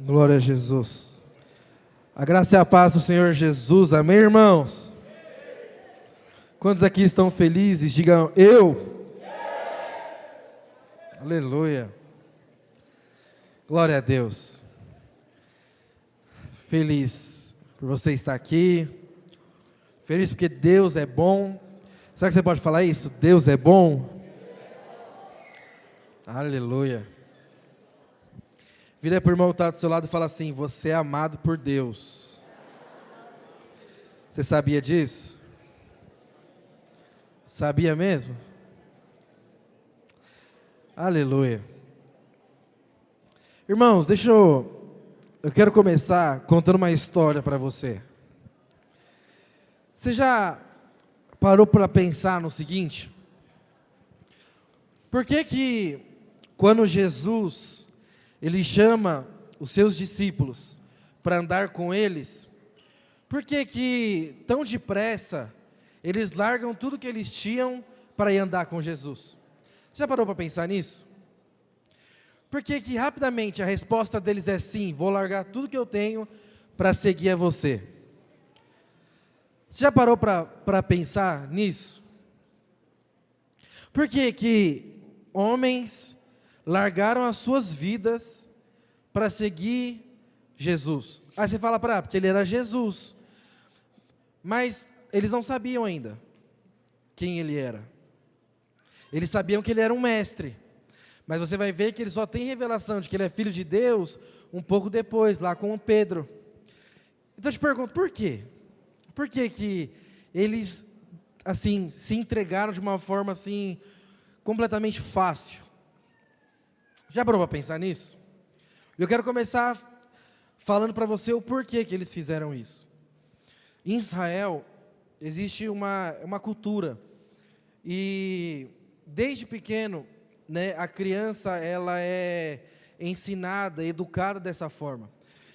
Glória a Jesus. A graça e a paz do Senhor Jesus. Amém, irmãos? Quantos aqui estão felizes? Digam eu. Aleluia. Glória a Deus. Feliz por você estar aqui. Feliz porque Deus é bom. Será que você pode falar isso? Deus é bom. Aleluia. Vira para o irmão que está do seu lado e fala assim: você é amado por Deus. Você sabia disso? Sabia mesmo? Aleluia. Irmãos, eu quero começar contando uma história para você. Você já parou para pensar no seguinte? Por que quando Jesus ele chama os seus discípulos para andar com eles, por que tão depressa eles largam tudo que eles tinham para ir andar com Jesus? Você já parou para pensar nisso? Por que rapidamente a resposta deles é sim, vou largar tudo que eu tenho para seguir a você? Você já parou para pensar nisso? Por que homens largaram as suas vidas para seguir Jesus? Aí você fala, porque ele era Jesus. Mas eles não sabiam ainda quem ele era. Eles sabiam que ele era um mestre. Mas você vai ver que ele só tem revelação de que ele é filho de Deus um pouco depois, lá com o Pedro. Então eu te pergunto, por quê? Por que eles, assim, se entregaram de uma forma, assim, completamente fácil? Já parou para pensar nisso? Eu quero começar falando para você o porquê que eles fizeram isso. Em Israel, existe uma cultura, e desde pequeno, né, a criança ela é ensinada, educada dessa forma.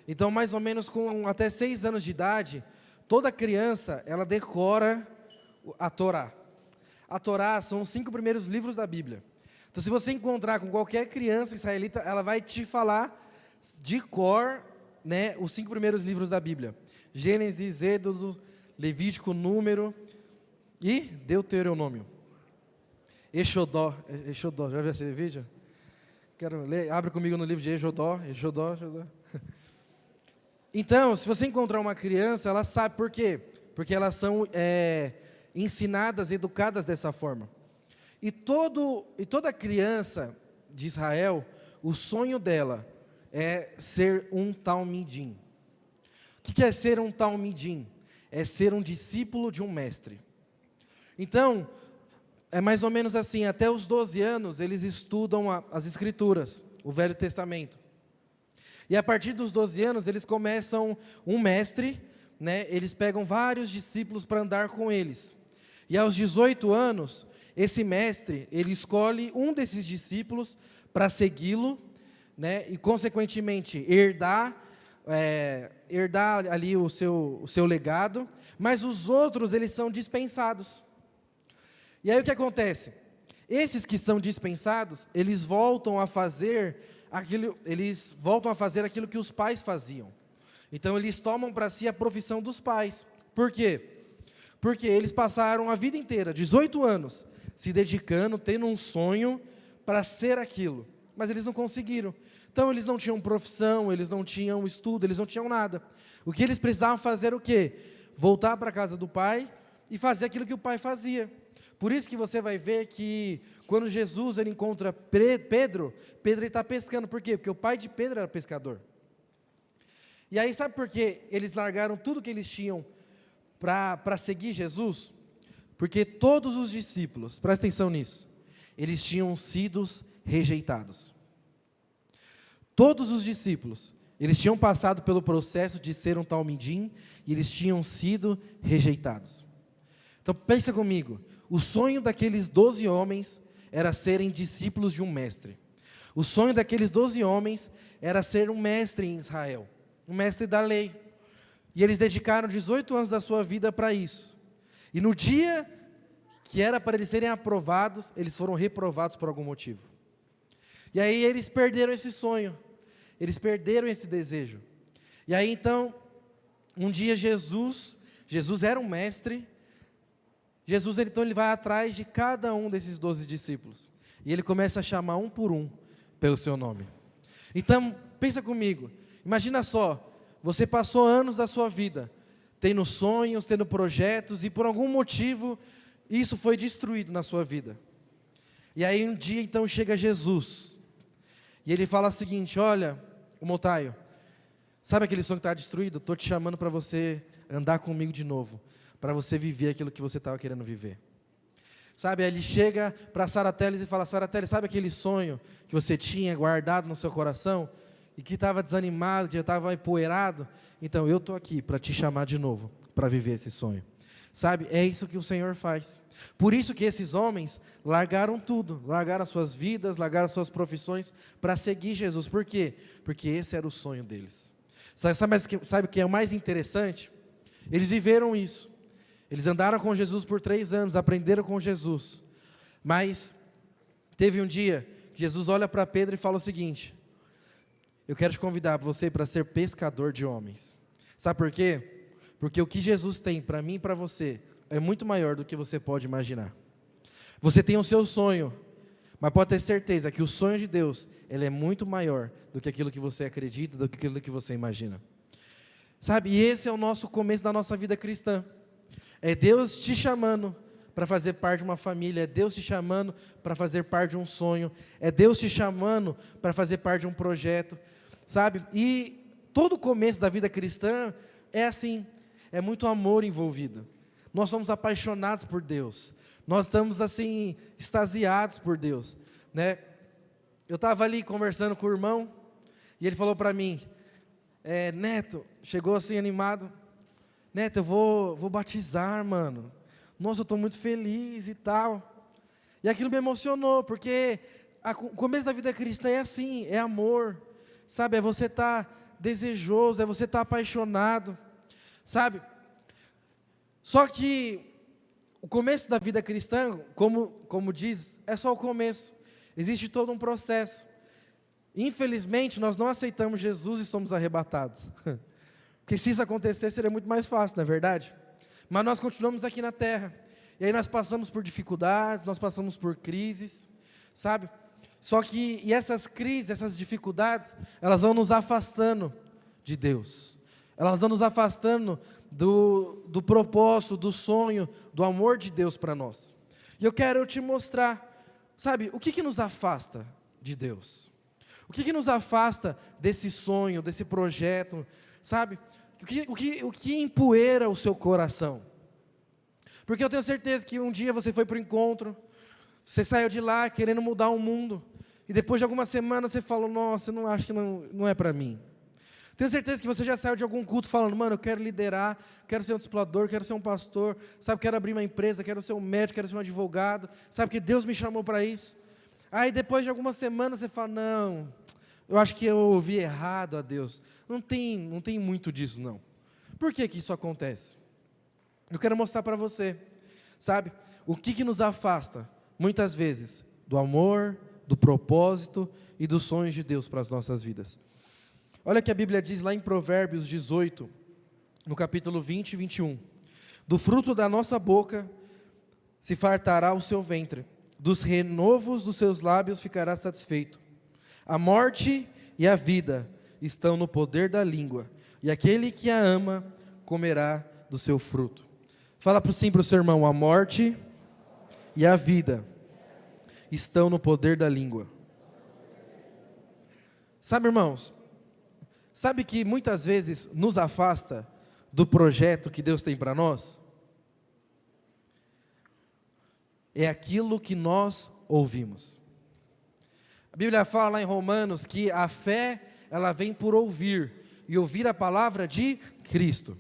Então, mais ou menos com até 6 anos de idade, toda criança ela decora a Torá. A Torá são os 5 primeiros livros da Bíblia. Então, se você encontrar com qualquer criança israelita, ela vai te falar de cor, né, os 5 primeiros livros da Bíblia: Gênesis, Êxodo, Levítico, Número e Deuteronômio. Exodó, já viu esse vídeo? Quero ler, abre comigo no livro de Exodó. Então, se você encontrar uma criança, ela sabe por quê? Porque elas são ensinadas, educadas dessa forma. E toda criança de Israel, o sonho dela é ser um talmidim. O que é ser um talmidim? É ser um discípulo de um mestre. Então, é mais ou menos assim, até os 12 anos, eles estudam as Escrituras, o Velho Testamento. E a partir dos 12 anos, eles começam um mestre, né, eles pegam vários discípulos para andar com eles. E aos 18 anos, esse mestre, ele escolhe um desses discípulos para segui-lo, né, e consequentemente herdar ali o seu legado, mas os outros eles são dispensados. E aí o que acontece? Esses que são dispensados, eles voltam a fazer aquilo que os pais faziam. Então eles tomam para si a profissão dos pais. Por quê? Porque eles passaram a vida inteira, 18 anos, se dedicando, tendo um sonho para ser aquilo, mas eles não conseguiram. Então eles não tinham profissão, eles não tinham estudo, eles não tinham nada. O que eles precisavam fazer era o quê? Voltar para a casa do pai e fazer aquilo que o pai fazia. Por isso que você vai ver que quando Jesus ele encontra Pedro está pescando. Por quê? Porque o pai de Pedro era pescador. E aí sabe por que eles largaram tudo que eles tinham para seguir Jesus? Porque todos os discípulos, presta atenção nisso, eles tinham sido rejeitados. Todos os discípulos, eles tinham passado pelo processo de ser um talmidim e eles tinham sido rejeitados. Então pensa comigo, o sonho daqueles 12 homens era serem discípulos de um mestre. O sonho daqueles 12 homens era ser um mestre em Israel, um mestre da lei. E eles dedicaram 18 anos da sua vida para isso. E no dia que era para eles serem aprovados, eles foram reprovados por algum motivo. E aí eles perderam esse sonho. eles perderam esse desejo. E aí então, um dia Jesus era um mestre. Jesus então ele vai atrás de cada um desses 12 discípulos. E ele começa a chamar um por um pelo seu nome. Então, pensa comigo. Imagina só, você passou anos da sua vida tendo sonhos, tendo projetos, e por algum motivo isso foi destruído na sua vida. E aí um dia então chega Jesus. E ele fala o seguinte: olha, o Montaio, sabe aquele sonho que está destruído? Estou te chamando para você andar comigo de novo, para você viver aquilo que você estava querendo viver. Sabe, aí ele chega para Sara Teles e fala: Sara Teles, sabe aquele sonho que você tinha guardado no seu coração, e que estava desanimado, que já estava empoeirado? Então eu estou aqui para te chamar de novo, para viver esse sonho. Sabe, é isso que o Senhor faz. Por isso que esses homens largaram tudo, largaram as suas vidas, largaram as suas profissões, para seguir Jesus. Por quê? Porque esse era o sonho deles. Sabe o que é o mais interessante? Eles viveram isso. Eles andaram com Jesus por 3 anos, aprenderam com Jesus. Mas teve um dia que Jesus olha para Pedro e fala o seguinte: eu quero te convidar você para ser pescador de homens. Sabe por quê? Porque o que Jesus tem para mim e para você é muito maior do que você pode imaginar. Você tem o seu sonho, mas pode ter certeza que o sonho de Deus, ele é muito maior do que aquilo que você acredita, do que aquilo que você imagina. Sabe, e esse é o nosso começo da nossa vida cristã. É Deus te chamando para fazer parte de uma família, é Deus te chamando para fazer parte de um sonho, é Deus te chamando para fazer parte de um projeto, sabe? E todo o começo da vida cristã é assim, é muito amor envolvido. Nós somos apaixonados por Deus, nós estamos assim, extasiados por Deus, né? Eu estava ali conversando com o irmão, e ele falou para mim: Neto, chegou assim animado: Neto, eu vou batizar, mano. Nossa, eu estou muito feliz e tal. E aquilo me emocionou, porque o começo da vida cristã é assim, é amor, sabe? É você estar desejoso, é você estar apaixonado, sabe? Só que o começo da vida cristã, como diz, é só o começo. Existe todo um processo. Infelizmente, nós não aceitamos Jesus e somos arrebatados. Porque se isso acontecer, seria muito mais fácil, não é verdade? Mas nós continuamos aqui na terra. E aí nós passamos por dificuldades, nós passamos por crises, sabe? Só que, e essas crises, essas dificuldades, elas vão nos afastando de Deus. Elas vão nos afastando do propósito, do sonho, do amor de Deus para nós. E eu quero te mostrar, sabe, o que nos afasta de Deus? O que nos afasta desse sonho, desse projeto, sabe? O que empoeira o seu coração? Porque eu tenho certeza que um dia você foi para o encontro, você saiu de lá querendo mudar o mundo, e depois de algumas semanas você falou: nossa, eu não acho que não é para mim. Tenho certeza que você já saiu de algum culto falando: mano, eu quero liderar, quero ser um discipulador, quero ser um pastor, sabe, quero abrir uma empresa, quero ser um médico, quero ser um advogado, sabe que Deus me chamou para isso. Aí depois de algumas semanas você fala: não, eu acho que eu ouvi errado a Deus. Não tem muito disso, não. Por que isso acontece? Eu quero mostrar para você, sabe, o que nos afasta, muitas vezes, do amor, do propósito e dos sonhos de Deus para as nossas vidas. Olha o que a Bíblia diz lá em Provérbios 18, no capítulo 20 e 21. Do fruto da nossa boca se fartará o seu ventre, dos renovos dos seus lábios ficará satisfeito. A morte e a vida estão no poder da língua, e aquele que a ama comerá do seu fruto. Fala sim para o seu irmão: a morte e a vida estão no poder da língua. Sabe, irmãos, sabe que muitas vezes nos afasta do projeto que Deus tem para nós? É aquilo que nós ouvimos. A Bíblia fala lá em Romanos que a fé, ela vem por ouvir, e ouvir a palavra de Cristo.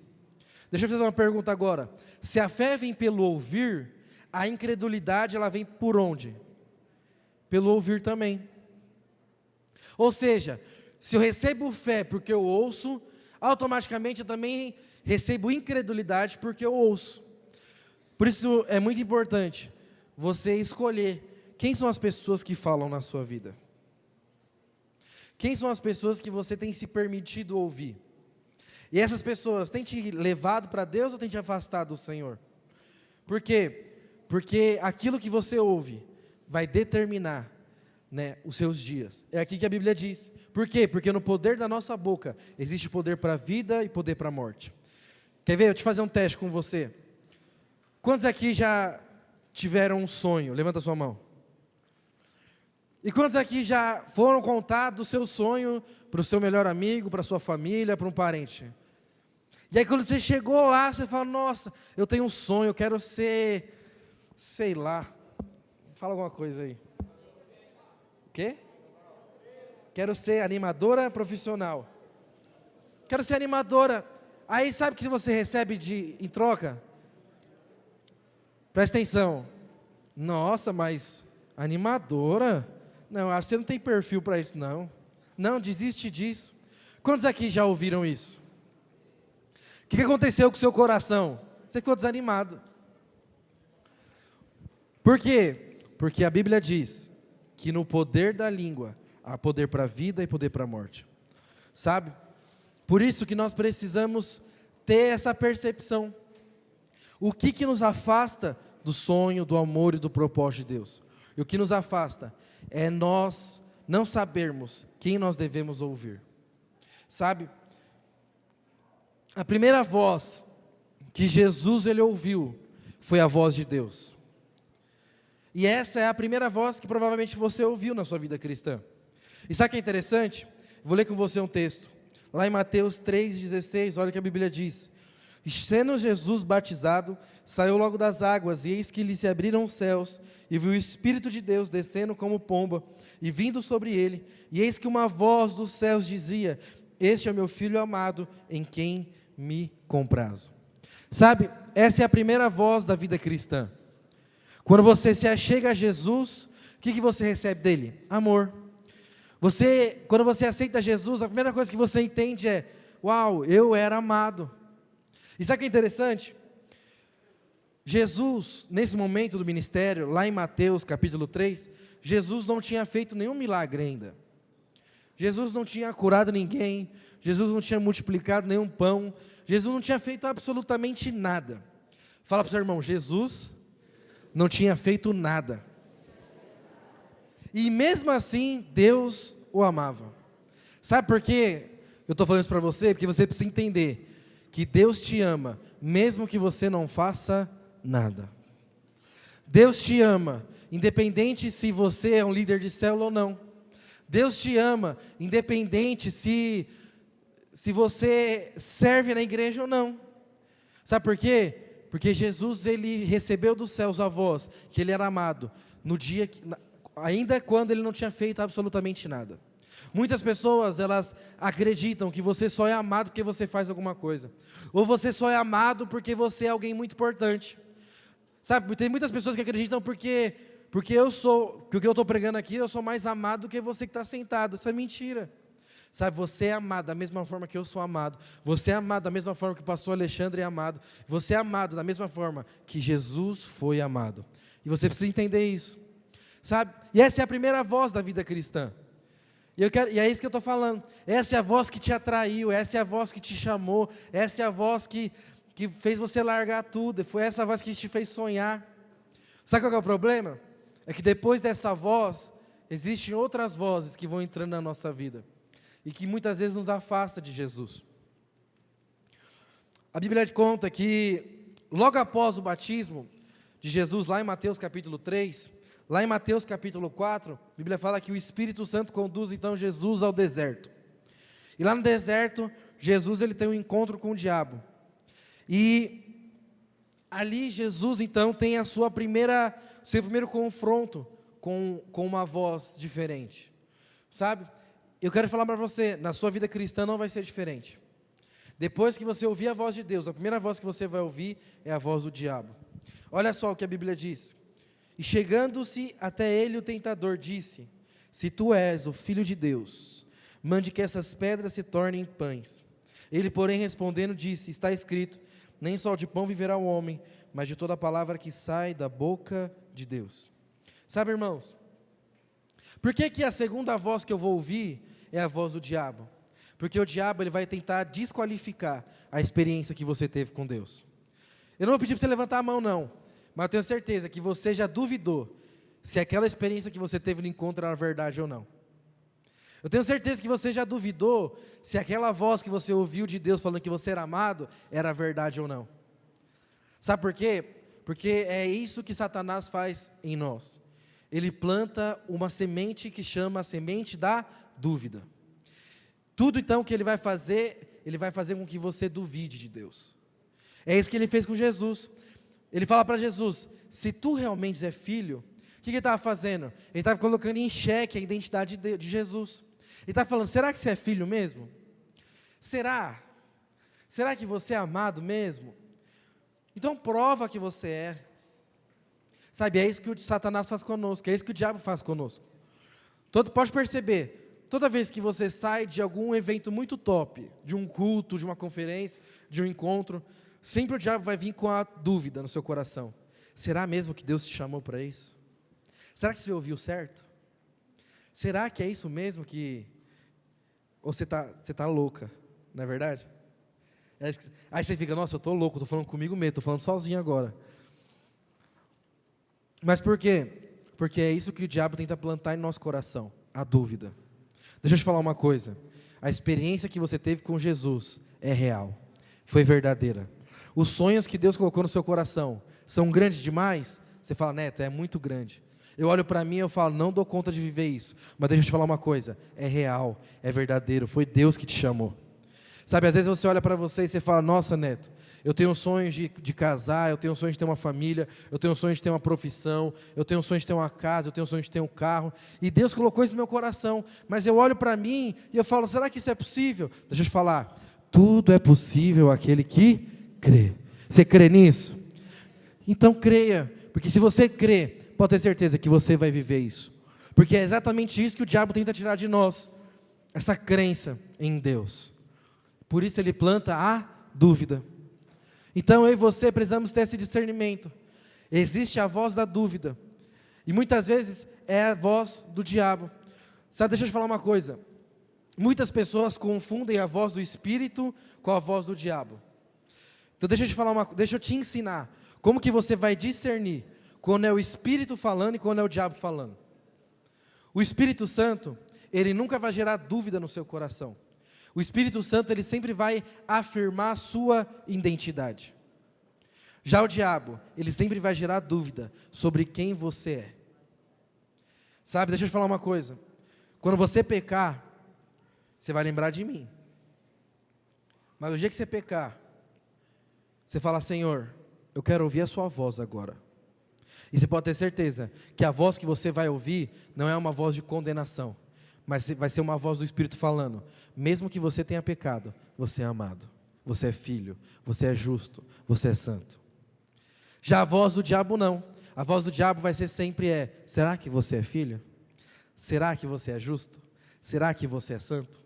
Deixa eu fazer uma pergunta agora. Se a fé vem pelo ouvir, a incredulidade, ela vem por onde? Pelo ouvir também. Ou seja, se eu recebo fé porque eu ouço, automaticamente eu também recebo incredulidade porque eu ouço. Por isso é muito importante você escolher quem são as pessoas que falam na sua vida. Quem são as pessoas que você tem se permitido ouvir? E essas pessoas têm te levado para Deus ou têm te afastado do Senhor? Por quê? Porque aquilo que você ouve vai determinar, né, os seus dias. É aqui que a Bíblia diz. Por quê? Porque no poder da nossa boca existe poder para a vida e poder para a morte. Quer ver? Eu te fazer um teste com você. Quantos aqui já tiveram um sonho? Levanta a sua mão. E quantos aqui já foram contar do seu sonho para o seu melhor amigo, para a sua família, para um parente? E aí quando você chegou lá, você fala, nossa, eu tenho um sonho, eu quero ser, sei lá, fala alguma coisa aí. O quê? Quero ser animadora profissional. Quero ser animadora. Aí sabe o que você recebe em troca? Presta atenção. Nossa, mas animadora? Não, acho que você não tem perfil para isso, não. Não, desiste disso. Quantos aqui já ouviram isso? O que aconteceu com o seu coração? Você ficou desanimado. Por quê? Porque a Bíblia diz que no poder da língua há poder para a vida e poder para a morte. Sabe? Por isso que nós precisamos ter essa percepção. O que nos afasta do sonho, do amor e do propósito de Deus? E o que nos afasta é nós não sabermos quem nós devemos ouvir. Sabe? A primeira voz que Jesus ele ouviu foi a voz de Deus. E essa é a primeira voz que provavelmente você ouviu na sua vida cristã. E sabe o que é interessante? Vou ler com você um texto. Lá em Mateus 3,16, olha o que a Bíblia diz. E sendo Jesus batizado, saiu logo das águas, e eis que lhe se abriram os céus, e viu o Espírito de Deus descendo como pomba, e vindo sobre ele, e eis que uma voz dos céus dizia, este é o meu Filho amado, em quem me comprazo. Sabe, essa é a primeira voz da vida cristã. Quando você se achega a Jesus, o que você recebe dele? Amor. Quando você aceita Jesus, a primeira coisa que você entende é, uau, eu era amado. E sabe o que é interessante? Jesus, nesse momento do ministério, lá em Mateus capítulo 3, Jesus não tinha feito nenhum milagre ainda. Jesus não tinha curado ninguém, Jesus não tinha multiplicado nenhum pão, Jesus não tinha feito absolutamente nada. Fala para o seu irmão, Jesus não tinha feito nada. E mesmo assim, Deus o amava. Sabe por quê? Eu estou falando isso para você, porque você precisa entender que Deus te ama, mesmo que você não faça nada. Deus te ama, independente se você é um líder de célula ou não. Deus te ama, independente se você serve na igreja ou não. Sabe por quê? Porque Jesus, ele recebeu dos céus a voz, que ele era amado, no dia ainda quando ele não tinha feito absolutamente nada. Muitas pessoas, elas acreditam que você só é amado porque você faz alguma coisa. Ou você só é amado porque você é alguém muito importante. Sabe, tem muitas pessoas que acreditam porque o que eu estou pregando aqui, eu sou mais amado do que você que está sentado. Isso é mentira. Sabe, você é amado da mesma forma que eu sou amado. Você é amado da mesma forma que o pastor Alexandre é amado. Você é amado da mesma forma que Jesus foi amado. E você precisa entender isso. Sabe? E essa é a primeira voz da vida cristã. E é isso que eu estou falando. Essa é a voz que te atraiu, essa é a voz que te chamou, essa é a voz que fez você largar tudo, foi essa voz que te fez sonhar. Sabe qual que é o problema? É que depois dessa voz, existem outras vozes que vão entrando na nossa vida, e que muitas vezes nos afasta de Jesus. A Bíblia conta que, logo após o batismo de Jesus, lá em Mateus capítulo 3, lá em Mateus capítulo 4, a Bíblia fala que o Espírito Santo conduz então Jesus ao deserto. E lá no deserto, Jesus ele tem um encontro com o diabo. E ali Jesus então tem seu primeiro confronto com uma voz diferente. Sabe? Eu quero falar para você, na sua vida cristã não vai ser diferente. Depois que você ouvir a voz de Deus, a primeira voz que você vai ouvir é a voz do diabo. Olha só o que a Bíblia diz. E chegando-se até ele o tentador disse, se tu és o Filho de Deus, mande que essas pedras se tornem pães. Ele porém respondendo disse, está escrito, nem só de pão viverá o homem, mas de toda a palavra que sai da boca de Deus. Sabe, irmãos, por que a segunda voz que eu vou ouvir é a voz do diabo? Porque o diabo ele vai tentar desqualificar a experiência que você teve com Deus. Eu não vou pedir para você levantar a mão não, mas eu tenho certeza que você já duvidou se aquela experiência que você teve no encontro era verdade ou não. Eu tenho certeza que você já duvidou se aquela voz que você ouviu de Deus falando que você era amado, era verdade ou não. Sabe por quê? Porque é isso que Satanás faz em nós. Ele planta uma semente que chama a semente da dúvida. Tudo então que ele vai fazer com que você duvide de Deus. É isso que ele fez com Jesus. Ele fala para Jesus, se tu realmente é filho, o que ele estava fazendo? Ele estava colocando em xeque a identidade de Jesus. Ele está falando, será que você é filho mesmo? Será? Será que você é amado mesmo? Então prova que você é. Sabe, é isso que o Satanás faz conosco, é isso que o diabo faz conosco. Pode perceber, toda vez que você sai de algum evento muito top, de um culto, de uma conferência, de um encontro, sempre o diabo vai vir com a dúvida no seu coração. Será mesmo que Deus te chamou para isso? Será que você ouviu certo? Será que é isso mesmo que... Ou você tá louca, não é verdade? Aí você fica, nossa, eu estou louco, estou falando comigo mesmo, estou falando sozinho agora. Mas por quê? Porque é isso que o diabo tenta plantar em nosso coração, a dúvida. Deixa eu te falar uma coisa, a experiência que você teve com Jesus é real, foi verdadeira. Os sonhos que Deus colocou no seu coração são grandes demais? Você fala, Neto, é muito grande. Eu olho para mim e eu falo, não dou conta de viver isso. Mas deixa eu te falar uma coisa, é real, é verdadeiro, foi Deus que te chamou. Sabe, às vezes você olha para você e você fala, nossa Neto, eu tenho sonhos de casar, eu tenho sonhos de ter uma família, eu tenho sonhos de ter uma profissão, eu tenho sonhos de ter uma casa, eu tenho sonhos de ter um carro, e Deus colocou isso no meu coração, mas eu olho para mim e eu falo, será que isso é possível? Deixa eu te falar, tudo é possível àquele que crê. Você crê nisso? Então creia, porque se você crê, pode ter certeza que você vai viver isso, porque é exatamente isso que o diabo tenta tirar de nós, essa crença em Deus. Por isso ele planta a dúvida. Então eu e você precisamos ter esse discernimento. Existe a voz da dúvida, e muitas vezes é a voz do diabo. Sabe, deixa eu te falar uma coisa, muitas pessoas confundem a voz do Espírito com a voz do diabo. Então deixa eu te ensinar, como que você vai discernir, quando é o Espírito falando e quando é o diabo falando. O Espírito Santo, ele nunca vai gerar dúvida no seu coração. O Espírito Santo, ele sempre vai afirmar a sua identidade. Já o diabo, ele sempre vai gerar dúvida sobre quem você é. Sabe, deixa eu te falar uma coisa. Quando você pecar, você vai lembrar de mim. Mas no dia que você pecar, você fala, Senhor, eu quero ouvir a sua voz agora. E você pode ter certeza que a voz que você vai ouvir não é uma voz de condenação, mas vai ser uma voz do Espírito falando, mesmo que você tenha pecado, você é amado, você é filho, você é justo, você é santo. Já a voz do diabo não, a voz do diabo vai ser sempre será que você é filho? Será que você é justo? Será que você é santo?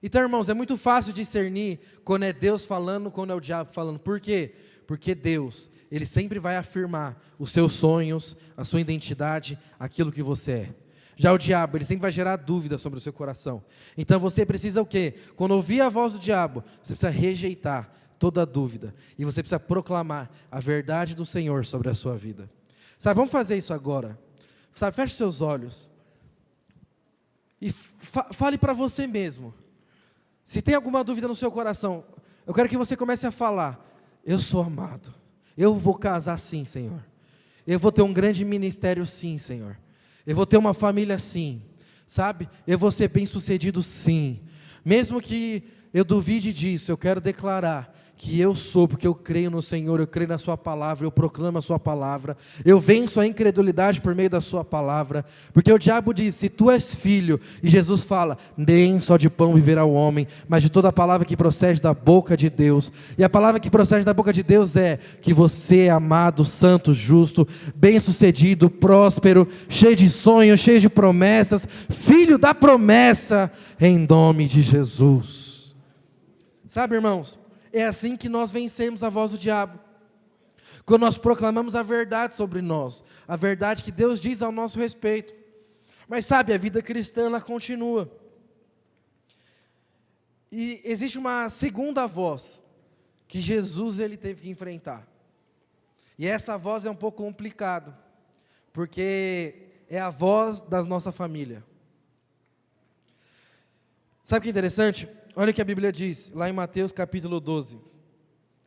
Então, irmãos, é muito fácil discernir quando é Deus falando, quando é o diabo falando. Por quê? Porque Deus, Ele sempre vai afirmar os seus sonhos, a sua identidade, aquilo que você é. Já o diabo, ele sempre vai gerar dúvida sobre o seu coração. Então você precisa o quê? Quando ouvir a voz do diabo, você precisa rejeitar toda a dúvida. E você precisa proclamar a verdade do Senhor sobre a sua vida. Sabe, vamos fazer isso agora. Sabe, feche seus olhos. E fale para você mesmo. Se tem alguma dúvida no seu coração, eu quero que você comece a falar. Eu sou amado. Eu vou casar sim, Senhor. Eu vou ter um grande ministério sim, Senhor. Eu vou ter uma família sim, sabe? Eu vou ser bem sucedido sim. Mesmo que eu duvide disso, eu quero declarar que eu sou, porque eu creio no Senhor, eu creio na sua palavra, eu proclamo a sua palavra, eu venço a incredulidade por meio da sua palavra, porque o diabo diz, se tu és filho, e Jesus fala, nem só de pão viverá o homem, mas de toda a palavra que procede da boca de Deus, e a palavra que procede da boca de Deus é, que você é amado, santo, justo, bem-sucedido, próspero, cheio de sonhos, cheio de promessas, filho da promessa, em nome de Jesus. Sabe, irmãos, é assim que nós vencemos a voz do diabo, quando nós proclamamos a verdade sobre nós, a verdade que Deus diz ao nosso respeito. Mas sabe, a vida cristã ela continua, E existe uma segunda voz que Jesus ele teve que enfrentar. E essa voz é um pouco complicado, porque é a voz da nossa família. Sabe o que é interessante? Olha o que a Bíblia diz, lá em Mateus capítulo 12.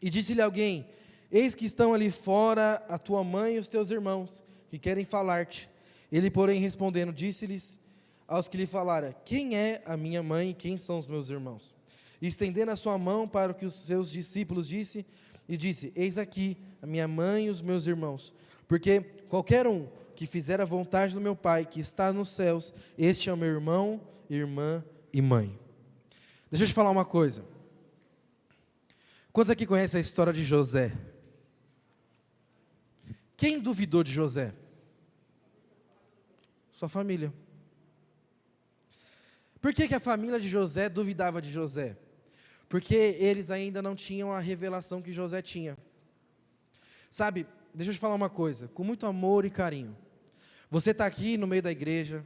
E disse-lhe alguém: eis que estão ali fora a tua mãe e os teus irmãos, que querem falar-te. Ele, porém, respondendo, disse-lhes aos que lhe falaram: quem é a minha mãe e quem são os meus irmãos? E estendendo a sua mão para o que os seus discípulos disse, e disse: eis aqui a minha mãe e os meus irmãos. Porque qualquer um que fizer a vontade do meu Pai, que está nos céus, este é o meu irmão, irmã e mãe. Deixa eu te falar uma coisa. Quantos aqui conhecem a história de José? Quem duvidou de José? Sua família. Por que a família de José duvidava de José? Porque eles ainda não tinham a revelação que José tinha. Sabe, deixa eu te falar uma coisa, com muito amor e carinho. Você está aqui no meio da igreja,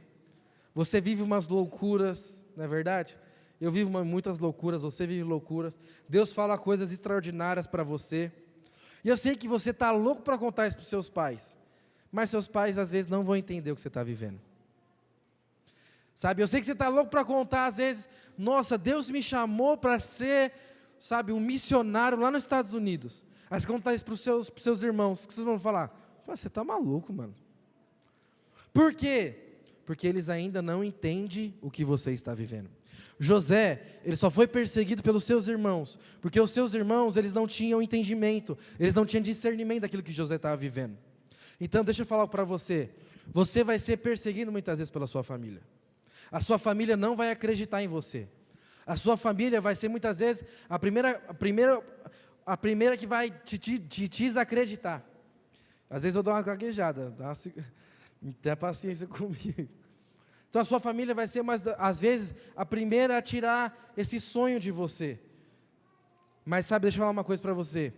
você vive umas loucuras, não é verdade? Eu vivo muitas loucuras, você vive loucuras. Deus fala coisas extraordinárias para você. E eu sei que você está louco para contar isso para os seus pais. Mas seus pais às vezes não vão entender o que você está vivendo. Sabe, eu sei que você está louco para contar às vezes: nossa, Deus me chamou para ser, sabe, um missionário lá nos Estados Unidos. Aí você conta isso para os seus irmãos, o que vocês vão falar? Você está maluco, mano. Por quê? Porque eles ainda não entendem o que você está vivendo. José, ele só foi perseguido pelos seus irmãos, porque os seus irmãos, eles não tinham entendimento, eles não tinham discernimento daquilo que José estava vivendo. Então, deixa eu falar para você, você vai ser perseguido muitas vezes pela sua família. A sua família não vai acreditar em você. A sua família vai ser muitas vezes a primeira que vai te desacreditar. Às vezes eu dou uma gaguejada, tenha paciência comigo. Então a sua família vai ser, às vezes, a primeira a tirar esse sonho de você. Mas sabe, deixa eu falar uma coisa para você.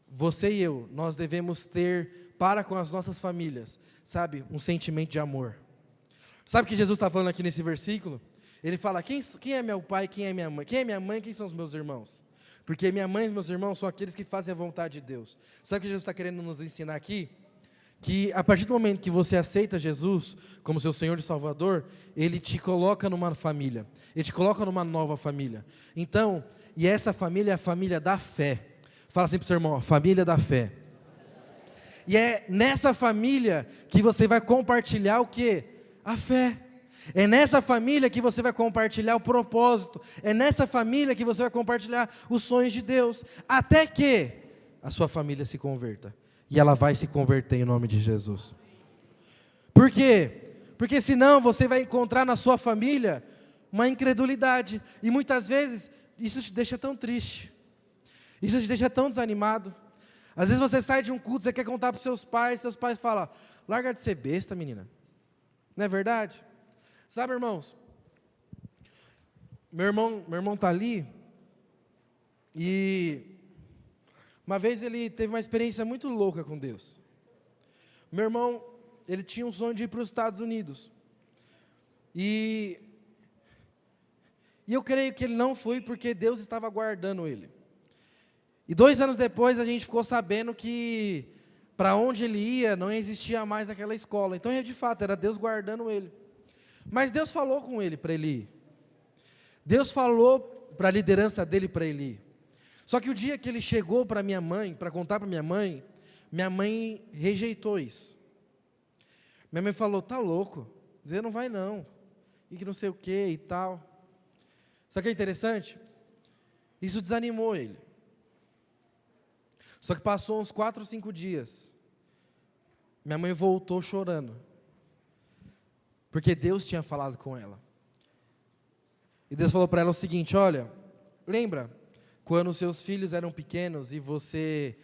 Você e eu, nós devemos ter para com as nossas famílias, sabe, um sentimento de amor. Sabe o que Jesus está falando aqui nesse versículo? Ele fala: quem é meu pai, quem é minha mãe? Quem é minha mãe, quem são os meus irmãos? Porque minha mãe e meus irmãos são aqueles que fazem a vontade de Deus. Sabe o que Jesus está querendo nos ensinar aqui? Que a partir do momento que você aceita Jesus como seu Senhor e Salvador, Ele te coloca numa família, Ele te coloca numa nova família. Então, e essa família é a família da fé. Fala assim para o seu irmão: a família da fé. E é nessa família que você vai compartilhar o quê? A fé. É nessa família que você vai compartilhar o propósito. É nessa família que você vai compartilhar os sonhos de Deus. Até que a sua família se converta. E ela vai se converter em nome de Jesus. Por quê? Porque senão você vai encontrar na sua família uma incredulidade. E muitas vezes isso te deixa tão triste. Isso te deixa tão desanimado. Às vezes você sai de um culto, você quer contar para os seus pais falam: larga de ser besta, menina. Não é verdade? Sabe, irmãos? Meu irmão está ali. E uma vez ele teve uma experiência muito louca com Deus. Meu irmão, ele tinha um sonho de ir para os Estados Unidos. E eu creio que ele não foi porque Deus estava guardando ele. E 2 anos depois a gente ficou sabendo que para onde ele ia não existia mais aquela escola. Então, de fato, era Deus guardando ele. Mas Deus falou com ele para ele ir. Deus falou para a liderança dele para ele ir. Só que o dia que ele chegou para minha mãe, para contar para minha mãe rejeitou isso. Minha mãe falou: tá louco, você não vai não, e que não sei o que e tal. Sabe o que é interessante? Isso desanimou ele. Só que passou uns 4 ou 5 dias, minha mãe voltou chorando, porque Deus tinha falado com ela. E Deus falou para ela o seguinte: olha, lembra quando seus filhos eram pequenos e você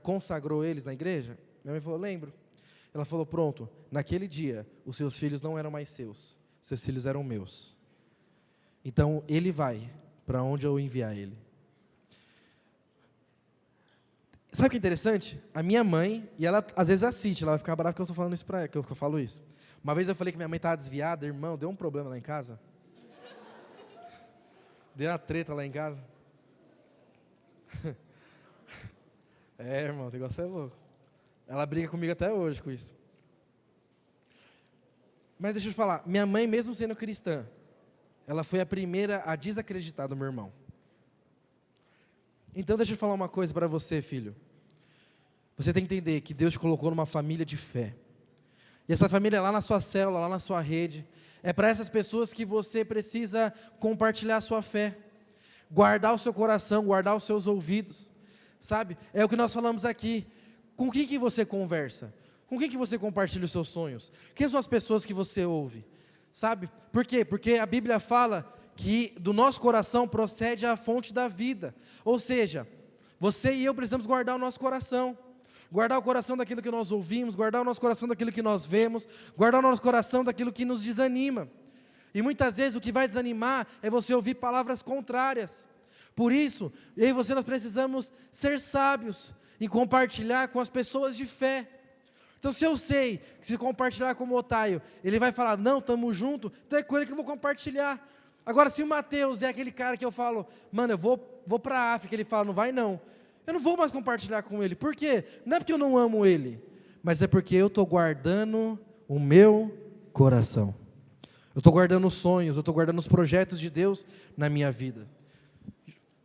consagrou eles na igreja? Minha mãe falou: lembro. Ela falou: pronto, naquele dia, os seus filhos não eram mais seus filhos eram meus. Então, ele vai para onde eu enviar ele. Sabe o que é interessante? A minha mãe, e ela às vezes assiste, ela vai ficar brava que eu estou falando isso para ela, que eu falo isso. Uma vez eu falei que minha mãe estava desviada, irmão, deu um problema lá em casa. Deu uma treta lá em casa. Irmão, o negócio é louco. Ela briga comigo até hoje com isso. Mas deixa eu te falar, minha mãe, mesmo sendo cristã, ela foi a primeira a desacreditar do meu irmão. Então deixa eu falar uma coisa para você, filho. Você tem que entender que Deus te colocou numa família de fé. E essa família é lá na sua célula, lá na sua rede. É para essas pessoas que você precisa compartilhar a sua fé. Guardar o seu coração, guardar os seus ouvidos. Sabe? É o que nós falamos aqui. Com quem que você conversa? Com quem que você compartilha os seus sonhos? Quem são as pessoas que você ouve? Sabe? Por quê? Porque a Bíblia fala que do nosso coração procede a fonte da vida. Ou seja, você e eu precisamos guardar o nosso coração. Guardar o coração daquilo que nós ouvimos, guardar o nosso coração daquilo que nós vemos, guardar o nosso coração daquilo que nos desanima. E muitas vezes o que vai desanimar é você ouvir palavras contrárias. Por isso, eu e você nós precisamos ser sábios e compartilhar com as pessoas de fé. Então se eu sei que se compartilhar com o Otaio, ele vai falar, não, estamos juntos, então é com ele que eu vou compartilhar. Agora se o Mateus é aquele cara que eu falo, mano, eu vou para a África, ele fala, não vai não. Eu não vou mais compartilhar com ele. Por quê? Não é porque eu não amo ele, mas é porque eu estou guardando o meu coração. Eu estou guardando os sonhos, eu estou guardando os projetos de Deus na minha vida.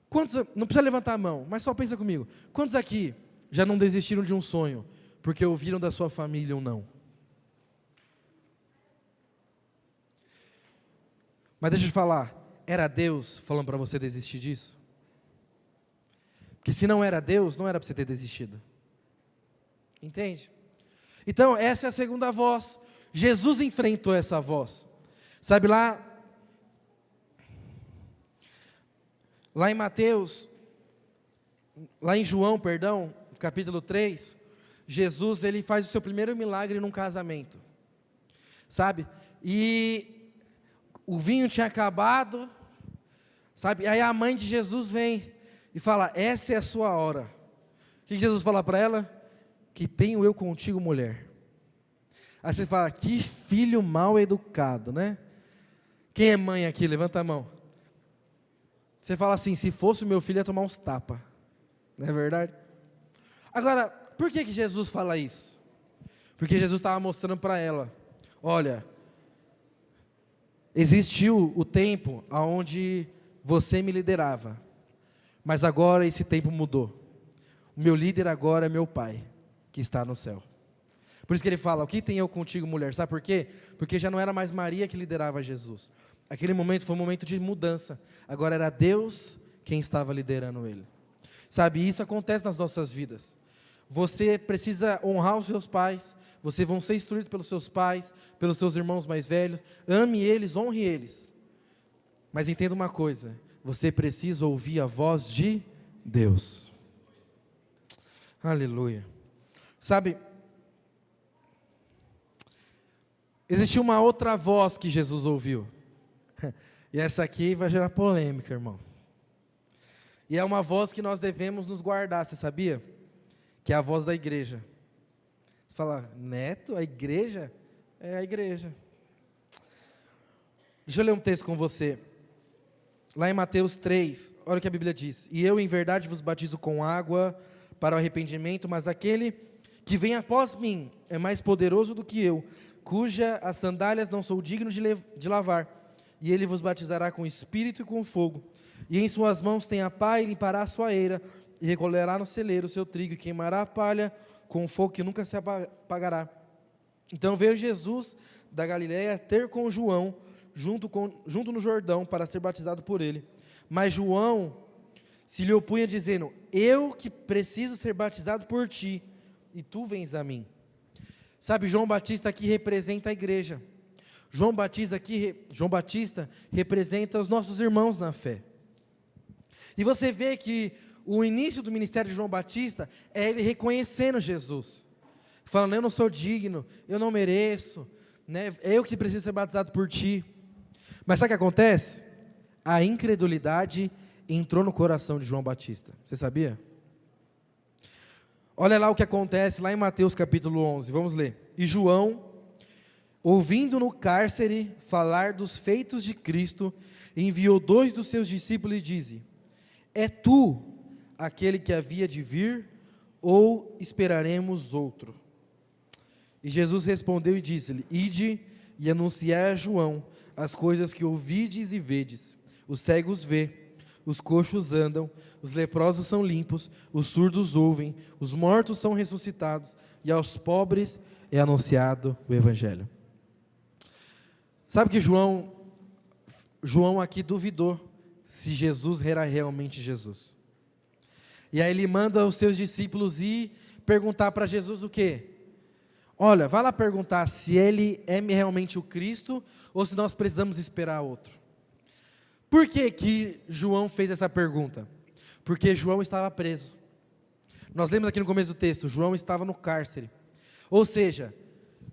Quantos, não precisa levantar a mão, mas só pensa comigo. Quantos aqui já não desistiram de um sonho, porque ouviram da sua família ou não? Mas deixa eu te falar, era Deus falando para você desistir disso? Porque se não era Deus, não era para você ter desistido. Entende? Então, essa é a segunda voz. Jesus enfrentou essa voz. Sabe lá em Mateus, lá em João, perdão, capítulo 3, Jesus, ele faz o seu primeiro milagre num casamento. Sabe? E o vinho tinha acabado, sabe? Aí a mãe de Jesus vem e fala, essa é a sua hora. O que Jesus fala para ela? Que tenho eu contigo, mulher. Aí você fala, que filho mal educado, né? Quem é mãe aqui? Levanta a mão. Você fala assim, se fosse o meu filho ia tomar uns tapas. Não é verdade? Agora, por que Jesus fala isso? Porque Jesus estava mostrando para ela, olha, existiu o tempo onde você me liderava, mas agora esse tempo mudou. O meu líder agora é meu Pai, que está no céu. Por isso que ele fala, o que tenho eu contigo, mulher? Sabe por quê? Porque já não era mais Maria que liderava Jesus. Aquele momento foi um momento de mudança. Agora era Deus quem estava liderando ele. Sabe, isso acontece nas nossas vidas. Você precisa honrar os seus pais. Vocês vão ser instruídos pelos seus pais, pelos seus irmãos mais velhos. Ame eles, honre eles. Mas entenda uma coisa, você precisa ouvir a voz de Deus. Aleluia. Sabe, existiu uma outra voz que Jesus ouviu. E essa aqui vai gerar polêmica, irmão. E é uma voz que nós devemos nos guardar, você sabia? Que é a voz da igreja. Você fala, Neto, a igreja? É a igreja. Deixa eu ler um texto com você. Lá em Mateus 3, olha o que a Bíblia diz. E eu em verdade vos batizo com água para o arrependimento, mas aquele que vem após mim é mais poderoso do que eu, cuja as sandálias não sou digno de lavar. E ele vos batizará com espírito e com fogo. E em suas mãos tem a pá e limpará a sua eira, e recolherá no celeiro o seu trigo, e queimará a palha com fogo que nunca se apagará. Então veio Jesus da Galiléia ter com João, junto no Jordão, para ser batizado por ele. Mas João se lhe opunha, dizendo, eu que preciso ser batizado por ti, e tu vens a mim. Sabe, João Batista aqui representa a igreja. João Batista representa os nossos irmãos na fé. E você vê que o início do ministério de João Batista é ele reconhecendo Jesus. Falando, eu não sou digno, eu não mereço, né? É eu que preciso ser batizado por ti. Mas sabe o que acontece? A incredulidade entrou no coração de João Batista. Você sabia? Olha lá o que acontece lá em Mateus capítulo 11. Vamos ler. E João, ouvindo no cárcere falar dos feitos de Cristo, enviou 2 dos seus discípulos e disse: é tu aquele que havia de vir, ou esperaremos outro? E Jesus respondeu e disse-lhe: ide e anunciai a João as coisas que ouvides e vedes: os cegos vê, os coxos andam, os leprosos são limpos, os surdos ouvem, os mortos são ressuscitados, e aos pobres é anunciado o Evangelho. Sabe que João aqui duvidou se Jesus era realmente Jesus. E aí ele manda os seus discípulos ir perguntar para Jesus o quê? Olha, vai lá perguntar se ele é realmente o Cristo ou se nós precisamos esperar outro. Por que que João fez essa pergunta? Porque João estava preso. Nós lemos aqui no começo do texto, João estava no cárcere. Ou seja,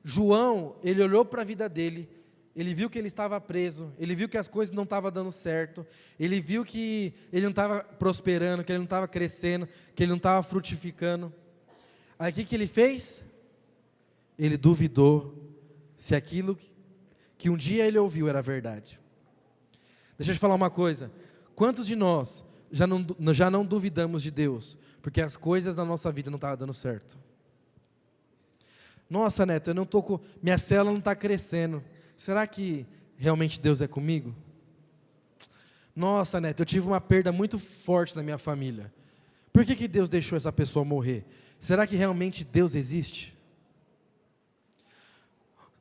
João, ele olhou para a vida dele, ele viu que ele estava preso, ele viu que as coisas não estavam dando certo, ele viu que ele não estava prosperando, que ele não estava crescendo, que ele não estava frutificando. Aí o que ele fez? Ele duvidou se aquilo que um dia ele ouviu era verdade. Deixa eu te falar uma coisa, quantos de nós já não duvidamos de Deus, porque as coisas na nossa vida não estavam dando certo? Nossa, Neto, eu não estou minha célula não está crescendo, será que realmente Deus é comigo? Nossa, Neto, eu tive uma perda muito forte na minha família, por que Deus deixou essa pessoa morrer? Será que realmente Deus existe?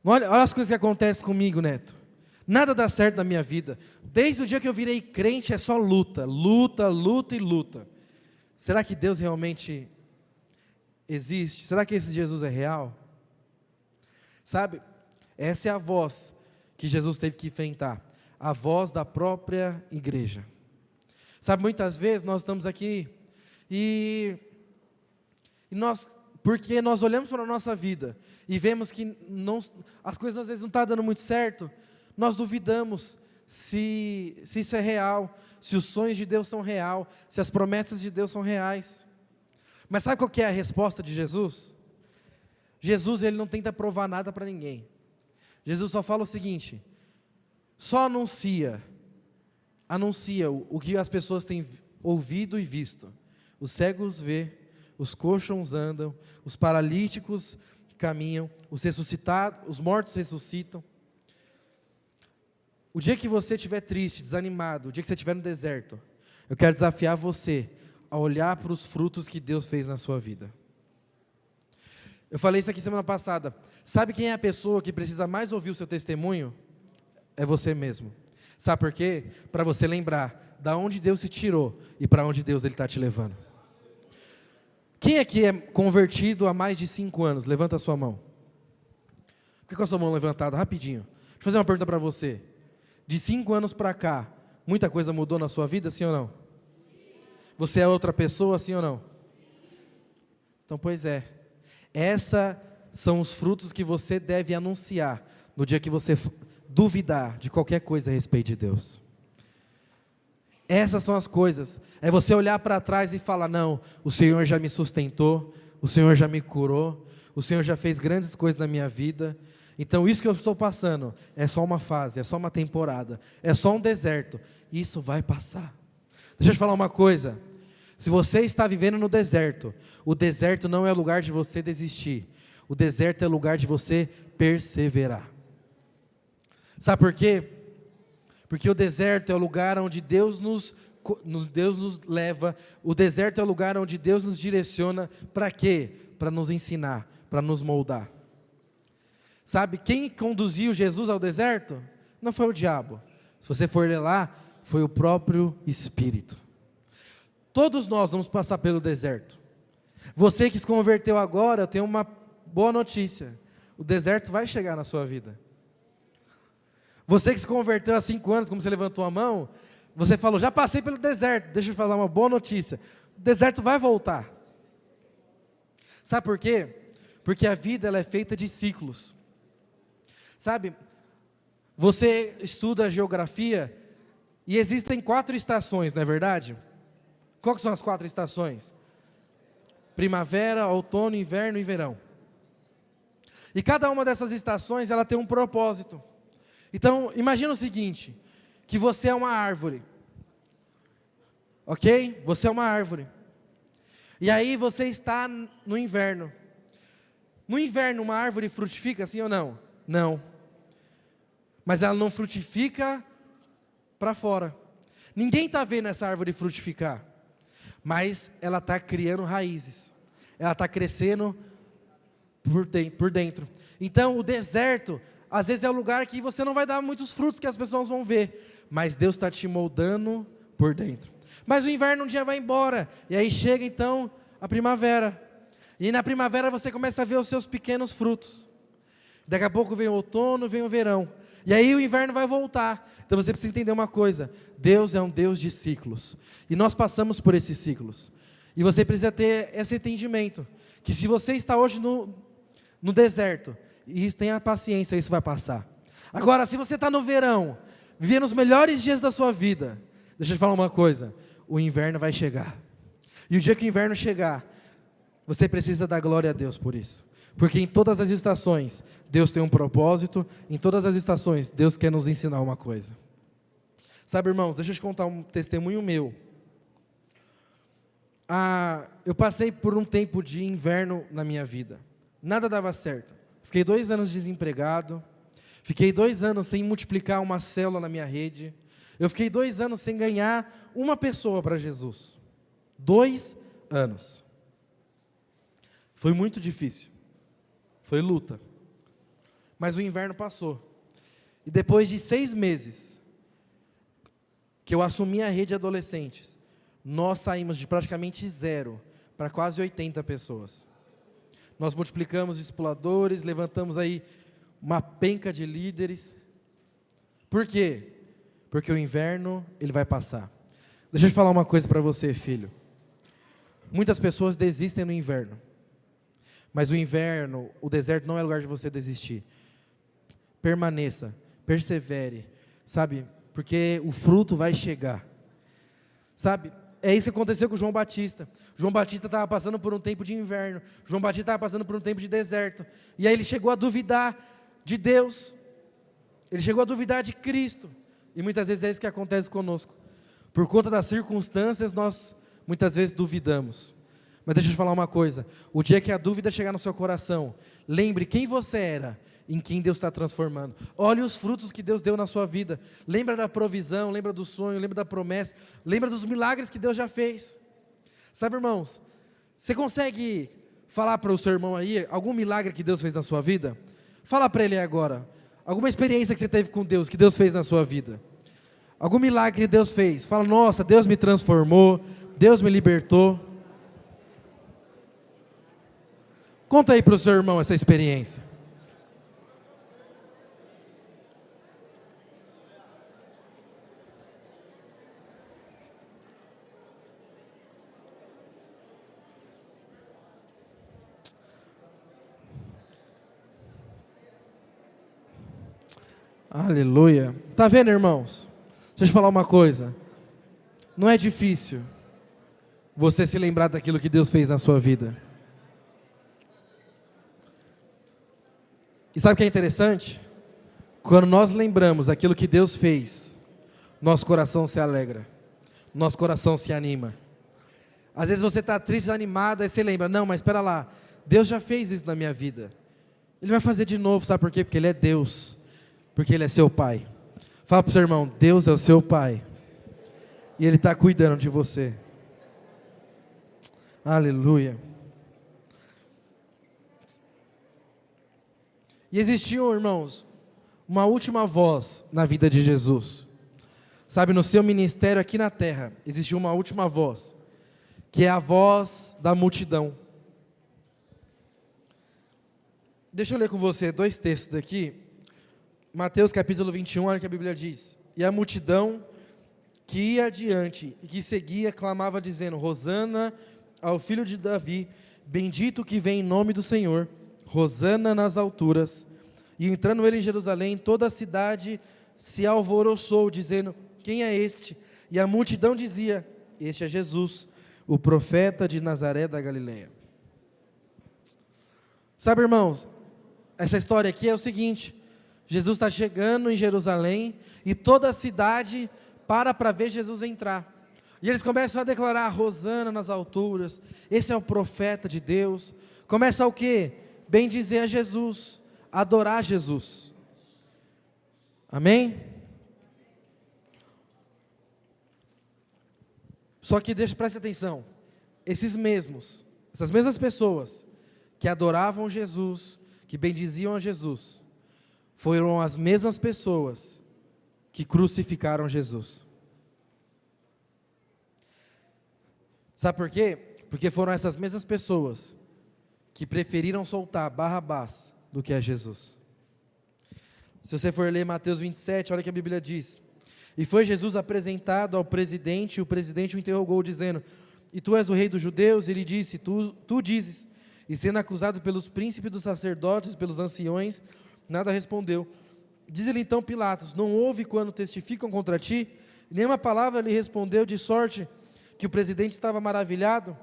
Olha as coisas que acontecem comigo, Neto. Nada dá certo na minha vida. Desde o dia que eu virei crente é só luta, luta, luta e luta. Será que Deus realmente existe? Será que esse Jesus é real? Sabe, essa é a voz que Jesus teve que enfrentar, a voz da própria igreja. Sabe, muitas vezes nós estamos aqui porque nós olhamos para a nossa vida e vemos que as coisas às vezes não estão dando muito certo, nós duvidamos se isso é real, se os sonhos de Deus são reais, se as promessas de Deus são reais. Mas sabe qual que é a resposta de Jesus? Jesus, ele não tenta provar nada para ninguém. Jesus só fala o seguinte: só anuncia o que as pessoas têm ouvido e visto. Os cegos vê, os coxos andam, os paralíticos caminham, os ressuscitados, os mortos ressuscitam. O dia que você estiver triste, desanimado, o dia que você estiver no deserto, eu quero desafiar você a olhar para os frutos que Deus fez na sua vida. Eu falei isso aqui semana passada. Sabe quem é a pessoa que precisa mais ouvir o seu testemunho? É você mesmo. Sabe por quê? Para você lembrar da onde Deus te tirou e para onde Deus está te levando. Quem aqui é convertido há mais de 5 anos? Levanta a sua mão. Fica com a sua mão levantada, rapidinho. Deixa eu fazer uma pergunta para você. De 5 anos para cá, muita coisa mudou na sua vida, sim ou não? Você é outra pessoa, sim ou não? Então, pois é. Esses são os frutos que você deve anunciar no dia que você duvidar de qualquer coisa a respeito de Deus. Essas são as coisas. É você olhar para trás e falar: não, o Senhor já me sustentou, o Senhor já me curou, o Senhor já fez grandes coisas na minha vida. Então isso que eu estou passando é só uma fase, é só uma temporada, é só um deserto. Isso vai passar. Deixa eu te falar uma coisa. Se você está vivendo no deserto, o deserto não é lugar de você desistir. O deserto é lugar de você perseverar. Sabe por quê? Porque o deserto é o lugar onde Deus nos leva. O deserto é o lugar onde Deus nos direciona. Para quê? Para nos ensinar, para nos moldar. Sabe, quem conduziu Jesus ao deserto? Não foi o diabo. Se você for ler lá, foi o próprio Espírito. Todos nós vamos passar pelo deserto. Você que se converteu agora, eu tenho uma boa notícia. O deserto vai chegar na sua vida. Você que se converteu há 5 anos, como você levantou a mão, você falou: já passei pelo deserto. Deixa eu falar uma boa notícia. O deserto vai voltar. Sabe por quê? Porque a vida ela é feita de ciclos. Sabe, você estuda geografia e existem 4 estações, não é verdade? Quais são as 4 estações? Primavera, outono, inverno e verão. E cada uma dessas estações, ela tem um propósito. Então, imagina o seguinte, que você é uma árvore. Ok? Você é uma árvore. E aí você está no inverno. No inverno, uma árvore frutifica, sim ou não? Não. Mas ela não frutifica para fora. Ninguém está vendo essa árvore frutificar. Mas ela está criando raízes. Ela está crescendo por dentro. Então, o deserto, às vezes é o lugar que você não vai dar muitos frutos que as pessoas vão ver. Mas Deus está te moldando por dentro. Mas o inverno um dia vai embora. E aí chega então a primavera. E na primavera você começa a ver os seus pequenos frutos. Daqui a pouco vem o outono, vem o verão. E aí o inverno vai voltar. Então você precisa entender uma coisa. Deus é um Deus de ciclos. E nós passamos por esses ciclos. E você precisa ter esse entendimento. Que se você está hoje no deserto, e tenha paciência, isso vai passar. Agora, se você está no verão, vivendo os melhores dias da sua vida, deixa eu te falar uma coisa. O inverno vai chegar. E o dia que o inverno chegar, você precisa dar glória a Deus por isso. Porque em todas as estações, Deus tem um propósito. Em todas as estações, Deus quer nos ensinar uma coisa. Sabe, irmãos, deixa eu te contar um testemunho meu. Eu passei por um tempo de inverno na minha vida. Nada dava certo. Fiquei 2 anos desempregado. Fiquei 2 anos sem multiplicar uma célula na minha rede. Eu fiquei 2 anos sem ganhar uma pessoa para Jesus. 2 anos. Foi muito difícil. Foi luta. Mas o inverno passou. E depois de 6 meses, que eu assumi a rede de adolescentes, nós saímos de praticamente 0 para quase 80 pessoas. Nós multiplicamos discipuladores, levantamos aí uma penca de líderes. Por quê? Porque o inverno, ele vai passar. Deixa eu te falar uma coisa para você, filho. Muitas pessoas desistem no inverno. Mas o inverno, o deserto não é lugar de você desistir. Permaneça, persevere, sabe? Porque o fruto vai chegar. Sabe? É isso que aconteceu com João Batista. João Batista estava passando por um tempo de inverno. João Batista estava passando por um tempo de deserto. E aí ele chegou a duvidar de Deus. Ele chegou a duvidar de Cristo. E muitas vezes é isso que acontece conosco. Por conta das circunstâncias, nós muitas vezes duvidamos. Mas deixa eu te falar uma coisa. O dia que a dúvida chegar no seu coração, lembre quem você era, em quem Deus está transformando. Olhe os frutos que Deus deu na sua vida. Lembra da provisão, lembra do sonho, lembra da promessa, lembra dos milagres que Deus já fez. Sabe, irmãos, você consegue falar para o seu irmão aí, algum milagre que Deus fez na sua vida? Fala para ele agora, alguma experiência que você teve com Deus, que Deus fez na sua vida. Algum milagre que Deus fez. Fala, nossa, Deus me transformou, Deus me libertou. Conta aí para o seu irmão essa experiência. Aleluia. Está vendo, irmãos? Deixa eu te falar uma coisa. Não é difícil você se lembrar daquilo que Deus fez na sua vida. E sabe o que é interessante? Quando nós lembramos aquilo que Deus fez, nosso coração se alegra, nosso coração se anima. Às vezes você está triste, desanimado, aí você lembra, não, mas espera lá, Deus já fez isso na minha vida. Ele vai fazer de novo, sabe por quê? Porque Ele é Deus, porque Ele é seu Pai. Fala para o seu irmão, Deus é o seu Pai, e Ele está cuidando de você. Aleluia. E existiu, irmãos, uma última voz na vida de Jesus. Sabe, no seu ministério aqui na terra, existiu uma última voz, que é a voz da multidão. Deixa eu ler com você 2 textos daqui. Mateus capítulo 21, olha o que a Bíblia diz. E a multidão que ia adiante e que seguia, clamava dizendo, Rosana ao filho de Davi, bendito que vem em nome do Senhor, Rosana nas alturas. E entrando ele em Jerusalém, toda a cidade se alvoroçou, dizendo, quem é este? E a multidão dizia, este é Jesus, o profeta de Nazaré da Galileia. Sabe, irmãos, Essa história aqui é o seguinte: Jesus está chegando em Jerusalém e toda a cidade para ver Jesus entrar. E eles começam a declarar: Rosana nas alturas, esse é o profeta de Deus. Começa o quê? Bendizer a Jesus, adorar Jesus. Amém? Só que preste atenção, essas mesmas pessoas que adoravam Jesus, que bendiziam a Jesus, foram as mesmas pessoas que crucificaram Jesus. Sabe por quê? Porque foram essas mesmas pessoas que preferiram soltar Barrabás do que a Jesus. Se você for ler Mateus 27, olha o que a Bíblia diz. E foi Jesus apresentado ao presidente, e o presidente o interrogou, dizendo: e tu és o rei dos judeus? E ele disse: tu dizes. E sendo acusado pelos príncipes dos sacerdotes, pelos anciões, nada respondeu. Diz-lhe então Pilatos: não ouve quando testificam contra ti? Nenhuma palavra lhe respondeu, de sorte que o presidente estava maravilhado.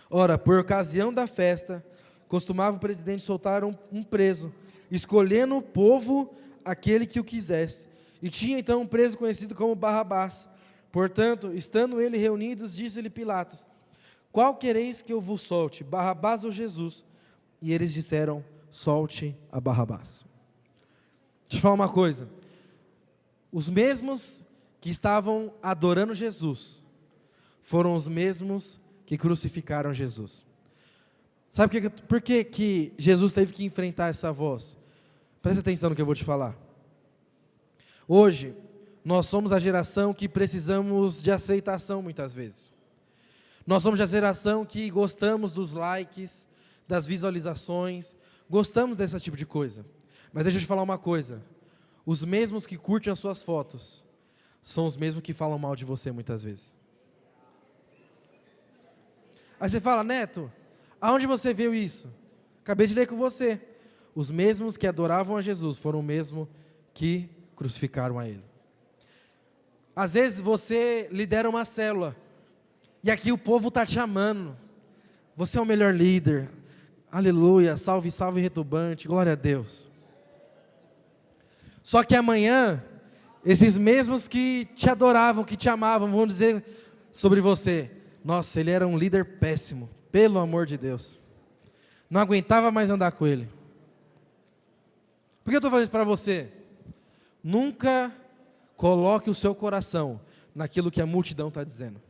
Ora, por ocasião da festa, costumava o presidente soltar um preso, escolhendo o povo aquele que o quisesse. E tinha então um preso conhecido como Barrabás. Portanto, estando ele reunidos, disse-lhe Pilatos: qual quereis que eu vos solte, Barrabás ou Jesus? E eles disseram: solte a Barrabás. Deixa eu falar uma coisa. Os mesmos que estavam adorando Jesus foram os mesmos que crucificaram Jesus. Sabe por que Jesus teve que enfrentar essa voz? Presta atenção no que eu vou te falar. Hoje, nós somos a geração que precisamos de aceitação muitas vezes. Nós somos a geração que gostamos dos likes, das visualizações, gostamos desse tipo de coisa. Mas deixa eu te falar uma coisa: os mesmos que curtem as suas fotos são os mesmos que falam mal de você muitas vezes. Aí você fala: Neto, aonde você viu isso? Acabei de ler com você. Os mesmos que adoravam a Jesus foram os mesmos que crucificaram a Ele. Às vezes você lidera uma célula, e aqui o povo está te amando. Você é o melhor líder. Aleluia, salve, salve retumbante, glória a Deus. Só que amanhã, esses mesmos que te adoravam, que te amavam, vão dizer sobre você: nossa, ele era um líder péssimo, pelo amor de Deus. Não aguentava mais andar com ele. Por que eu estou falando isso para você? Nunca coloque o seu coração naquilo que a multidão está dizendo.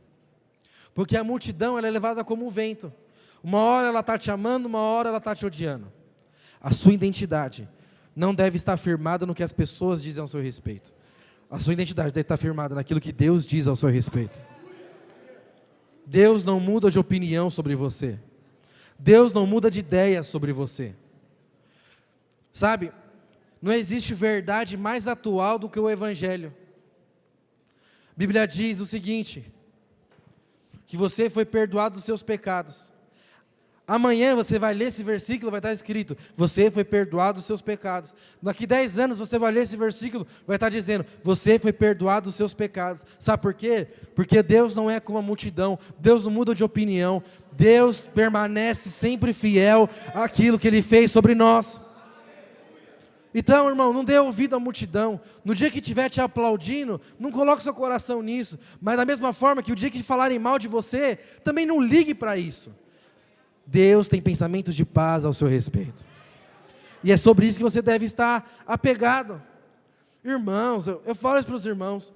Porque a multidão ela é levada como um vento. Uma hora ela está te amando, uma hora ela está te odiando. A sua identidade não deve estar firmada no que as pessoas dizem ao seu respeito. A sua identidade deve estar firmada naquilo que Deus diz ao seu respeito. Deus não muda de opinião sobre você. Deus não muda de ideia sobre você. Sabe, não existe verdade mais atual do que o Evangelho. A Bíblia diz o seguinte: que você foi perdoado dos seus pecados. Amanhã você vai ler esse versículo, vai estar escrito: você foi perdoado dos seus pecados. Daqui 10 anos você vai ler esse versículo, vai estar dizendo: você foi perdoado dos seus pecados. Sabe por quê? Porque Deus não é como a multidão, Deus não muda de opinião, Deus permanece sempre fiel àquilo que Ele fez sobre nós. Então, irmão, não dê ouvido à multidão. No dia que estiver te aplaudindo, não coloque seu coração nisso. Mas da mesma forma que o dia que falarem mal de você, também não ligue para isso. Deus tem pensamentos de paz ao seu respeito. E é sobre isso que você deve estar apegado. Irmãos, eu falo isso para os irmãos.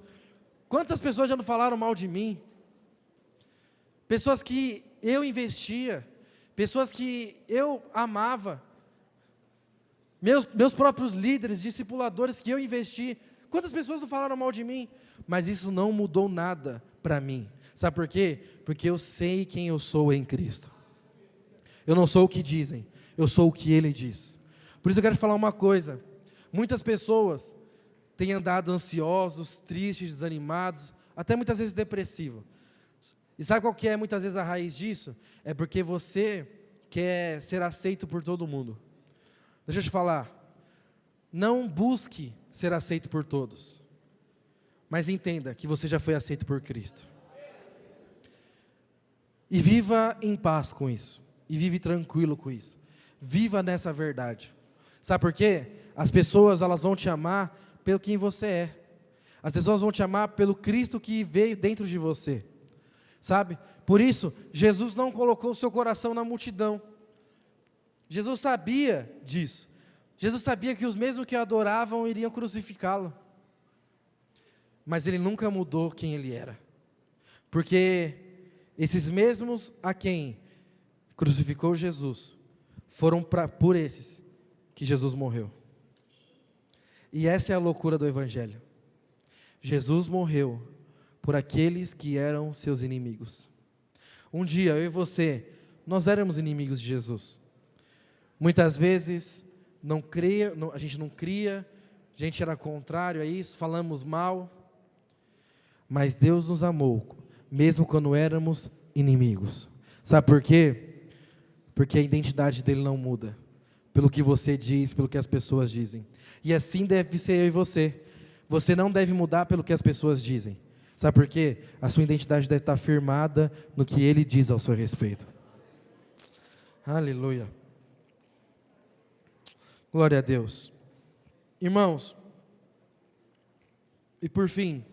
Quantas pessoas já não falaram mal de mim? Pessoas que eu investia, pessoas que eu amava. Meus próprios líderes, discipuladores que eu investi, quantas pessoas não falaram mal de mim? Mas isso não mudou nada para mim. Sabe por quê? Porque eu sei quem eu sou em Cristo. Eu não sou o que dizem, eu sou o que Ele diz. Por isso eu quero te falar uma coisa: muitas pessoas têm andado ansiosos, tristes, desanimados, até muitas vezes depressivos. E sabe qual que é muitas vezes a raiz disso? É porque você quer ser aceito por todo mundo. Deixa eu te falar, não busque ser aceito por todos, mas entenda que você já foi aceito por Cristo. E viva em paz com isso, e vive tranquilo com isso, viva nessa verdade. Sabe por quê? As pessoas, elas vão te amar pelo quem você é. As pessoas vão te amar pelo Cristo que veio dentro de você. Sabe? Por isso, Jesus não colocou o seu coração na multidão. Jesus sabia disso. Jesus sabia que os mesmos que o adoravam iriam crucificá-lo. Mas ele nunca mudou quem ele era. Porque esses mesmos a quem crucificou Jesus, foram por esses que Jesus morreu. E essa é a loucura do Evangelho. Jesus morreu por aqueles que eram seus inimigos. Um dia, eu e você, nós éramos inimigos de Jesus. Muitas vezes, a gente não cria, a gente era contrário a isso, falamos mal. Mas Deus nos amou, mesmo quando éramos inimigos. Sabe por quê? Porque a identidade dele não muda, pelo que você diz, pelo que as pessoas dizem. E assim deve ser eu e você. Você não deve mudar pelo que as pessoas dizem. Sabe por quê? A sua identidade deve estar firmada no que ele diz ao seu respeito. Aleluia. Glória a Deus. Irmãos, e por fim,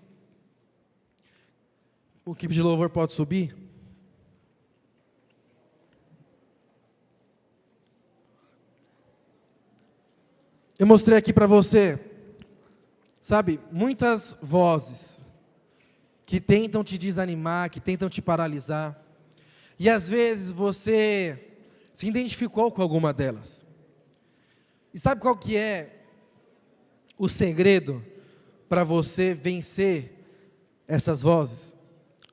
o equipe de louvor pode subir? Eu mostrei aqui para você, sabe, muitas vozes que tentam te desanimar, que tentam te paralisar. E às vezes você se identificou com alguma delas. E sabe qual que é o segredo para você vencer essas vozes?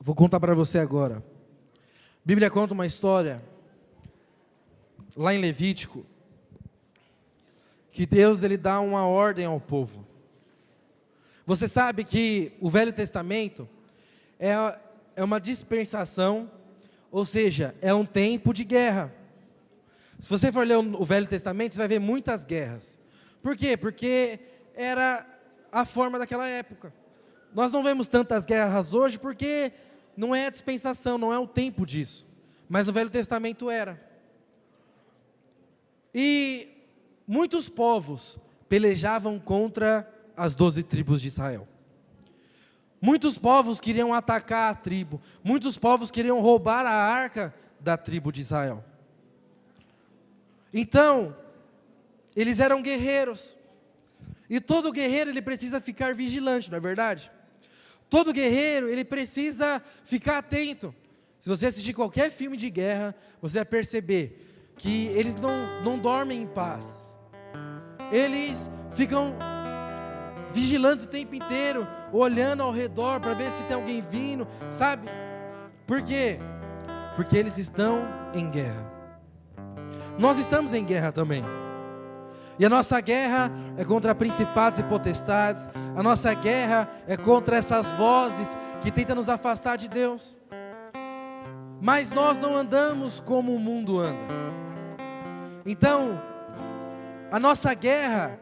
Vou contar para você agora. A Bíblia conta uma história, lá em Levítico, que Deus ele dá uma ordem ao povo. Você sabe que o Velho Testamento é uma dispensação, ou seja, é um tempo de guerra. Se você for ler o Velho Testamento, você vai ver muitas guerras. Por quê? Porque era a forma daquela época. Nós não vemos tantas guerras hoje porque não é a dispensação, não é o tempo disso. Mas no Velho Testamento era. E muitos povos pelejavam contra as 12 tribos de Israel. Muitos povos queriam atacar a tribo. Muitos povos queriam roubar a arca da tribo de Israel. Então, eles eram guerreiros. E todo guerreiro ele precisa ficar vigilante, não é verdade? Todo guerreiro ele precisa ficar atento. Se você assistir qualquer filme de guerra, você vai perceber que eles não dormem em paz. Eles ficam vigilantes o tempo inteiro, olhando ao redor para ver se tem alguém vindo, sabe? Por quê? Porque eles estão em guerra. Nós estamos em guerra também. E a nossa guerra é contra principados e potestades. A nossa guerra é contra essas vozes que tentam nos afastar de Deus. Mas nós não andamos como o mundo anda. Então, a nossa guerra,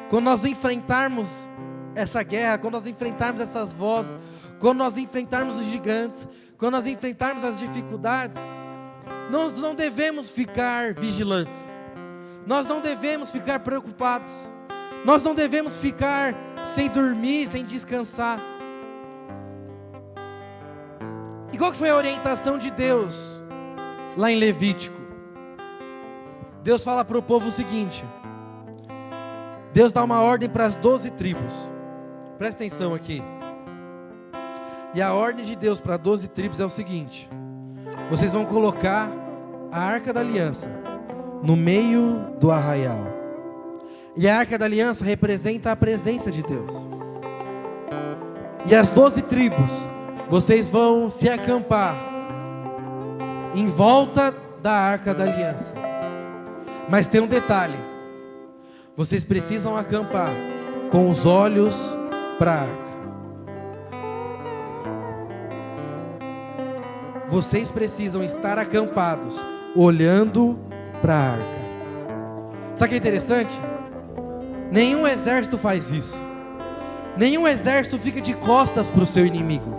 quando nós enfrentarmos essa guerra, quando nós enfrentarmos essas vozes, quando nós enfrentarmos os gigantes, quando nós enfrentarmos as dificuldades, nós não devemos ficar vigilantes. Nós não devemos ficar preocupados. Nós não devemos ficar sem dormir, sem descansar. E qual que foi a orientação de Deus lá em Levítico? Deus fala para o povo o seguinte. Deus dá uma ordem para as 12 tribos. Presta atenção aqui. E a ordem de Deus para 12 tribos é o seguinte: vocês vão colocar a Arca da Aliança no meio do arraial. E a Arca da Aliança representa a presença de Deus. E as 12 tribos, vocês vão se acampar em volta da Arca da Aliança. Mas tem um detalhe: vocês precisam acampar com os olhos para a arca. Vocês precisam estar acampados, olhando para a arca. Sabe o que é interessante? Nenhum exército faz isso. Nenhum exército fica de costas para o seu inimigo.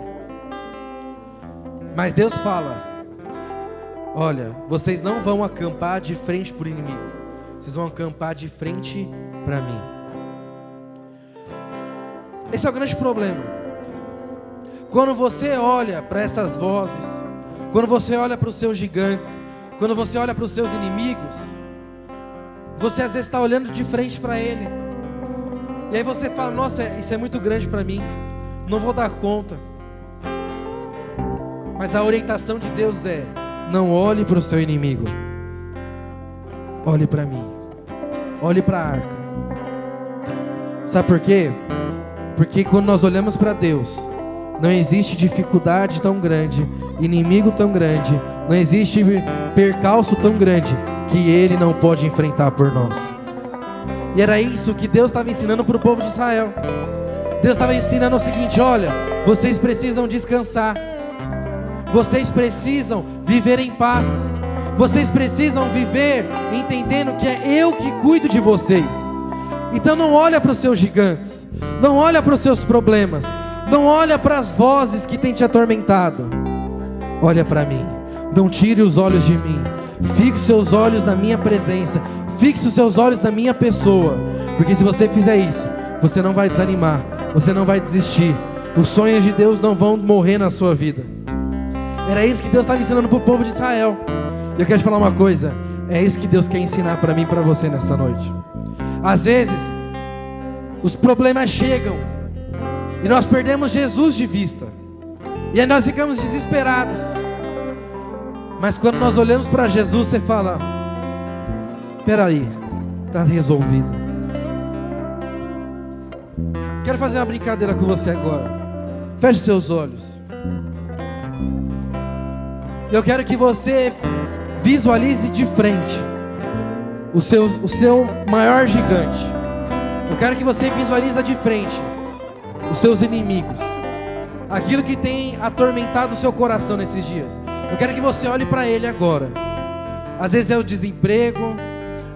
Mas Deus fala: olha, vocês não vão acampar de frente para o inimigo. vocês vão acampar de frente para mim. Esse é o grande problema. Quando você olha para essas vozes, quando você olha para os seus gigantes, quando você olha para os seus inimigos, você às vezes está olhando de frente para ele, e aí você fala: nossa, isso é muito grande para mim, não vou dar conta. Mas a orientação de Deus é: não olhe para o seu inimigo, olhe para mim, olhe para a arca. Sabe por quê? Porque quando nós olhamos para Deus, não existe dificuldade tão grande, inimigo tão grande, não existe percalço tão grande que Ele não pode enfrentar por nós. E era isso que Deus estava ensinando para o povo de Israel. Deus estava ensinando o seguinte: olha, vocês precisam descansar, vocês precisam viver em paz, vocês precisam viver entendendo que é eu que cuido de vocês. Então não olha para os seus gigantes, não olha para os seus problemas, não olha para as vozes que têm te atormentado. Olha para mim, não tire os olhos de mim, fixe seus olhos na minha presença, fixe os seus olhos na minha pessoa, porque se você fizer isso, você não vai desanimar, você não vai desistir, os sonhos de Deus não vão morrer na sua vida. Era isso que Deus estava ensinando para o povo de Israel. E eu quero te falar uma coisa: é isso que Deus quer ensinar para mim e para você nessa noite. Às vezes os problemas chegam e nós perdemos Jesus de vista, e aí nós ficamos desesperados. Mas quando nós olhamos para Jesus, você fala: espera aí, está resolvido. Quero fazer uma brincadeira com você agora. Feche seus olhos. Eu quero que você visualize de frente o seu maior gigante. Eu quero que você visualize de frente os seus inimigos, aquilo que tem atormentado o seu coração nesses dias. Eu quero que você olhe para ele agora. Às vezes é o desemprego,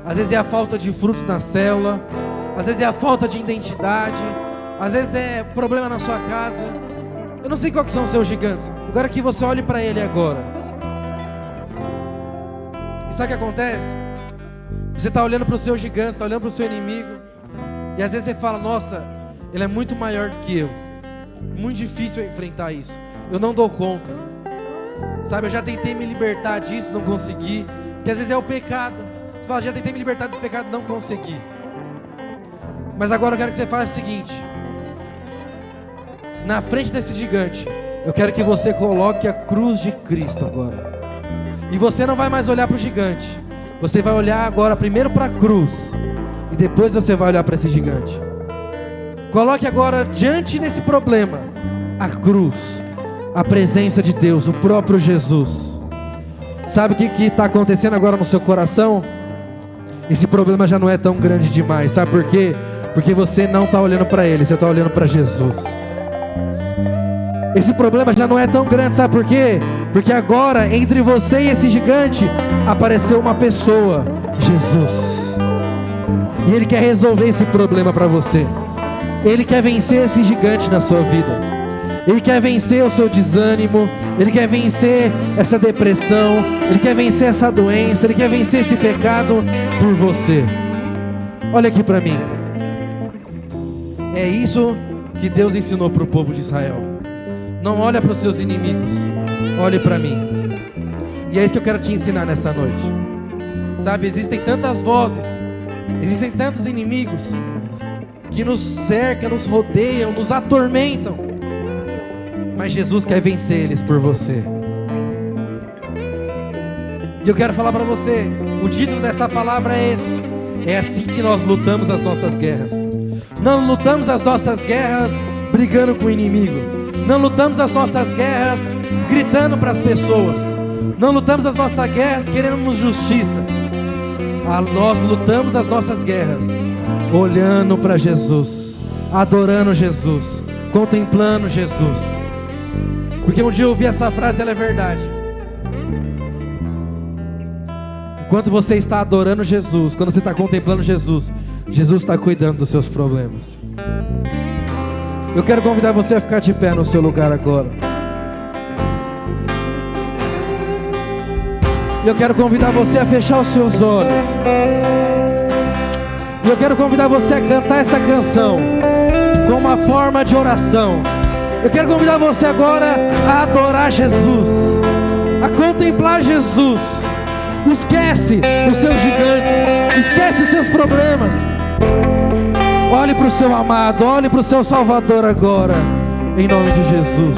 às vezes é a falta de frutos na célula, às vezes é a falta de identidade, às vezes é problema na sua casa. Eu não sei quais são os seus gigantes. Eu quero que você olhe para ele agora. E sabe o que acontece? Você está olhando para o seu gigante, está olhando para o seu inimigo, e às vezes você fala: nossa, ele é muito maior do que eu, muito difícil eu enfrentar isso, eu não dou conta. Sabe, eu já tentei me libertar disso, não consegui. Porque às vezes é o pecado. Você fala: já tentei me libertar desse pecado, não consegui. Mas agora eu quero que você faça o seguinte: na frente desse gigante, eu quero que você coloque a cruz de Cristo agora. E você não vai mais olhar para o gigante, você vai olhar agora primeiro para a cruz, e depois você vai olhar para esse gigante. Coloque agora diante desse problema a cruz, a presença de Deus, o próprio Jesus. Sabe o que está acontecendo agora no seu coração? Esse problema já não é tão grande demais. Sabe por quê? Porque você não está olhando para ele, você está olhando para Jesus. Esse problema já não é tão grande, sabe por quê? Porque agora, entre você e esse gigante, apareceu uma pessoa, Jesus. E Ele quer resolver esse problema para você. Ele quer vencer esse gigante na sua vida. Ele quer vencer o seu desânimo, Ele quer vencer essa depressão, Ele quer vencer essa doença, Ele quer vencer esse pecado por você. Olha aqui para mim. É isso que Deus ensinou para o povo de Israel. Não olha para os seus inimigos, olhe para mim. E é isso que eu quero te ensinar nessa noite. Sabe, existem tantas vozes, existem tantos inimigos que nos cercam, nos rodeiam, nos atormentam, mas Jesus quer vencer eles por você. E eu quero falar para você, o título dessa palavra é esse: é assim que nós lutamos as nossas guerras. Não lutamos as nossas guerras brigando com o inimigo, não lutamos as nossas guerras gritando para as pessoas, não lutamos as nossas guerras querendo justiça. Nós lutamos as nossas guerras olhando para Jesus, adorando Jesus, contemplando Jesus. Porque um dia eu ouvi essa frase, ela é verdade. Enquanto você está adorando Jesus, quando você está contemplando Jesus, Jesus está cuidando dos seus problemas. Eu quero convidar você a ficar de pé no seu lugar agora. Eu quero convidar você a fechar os seus olhos. E eu quero convidar você a cantar essa canção como uma forma de oração. Eu quero convidar você agora a adorar Jesus, a contemplar Jesus. Esquece os seus gigantes, esquece os seus problemas. Olhe para o seu amado, olhe para o seu Salvador agora, em nome de Jesus.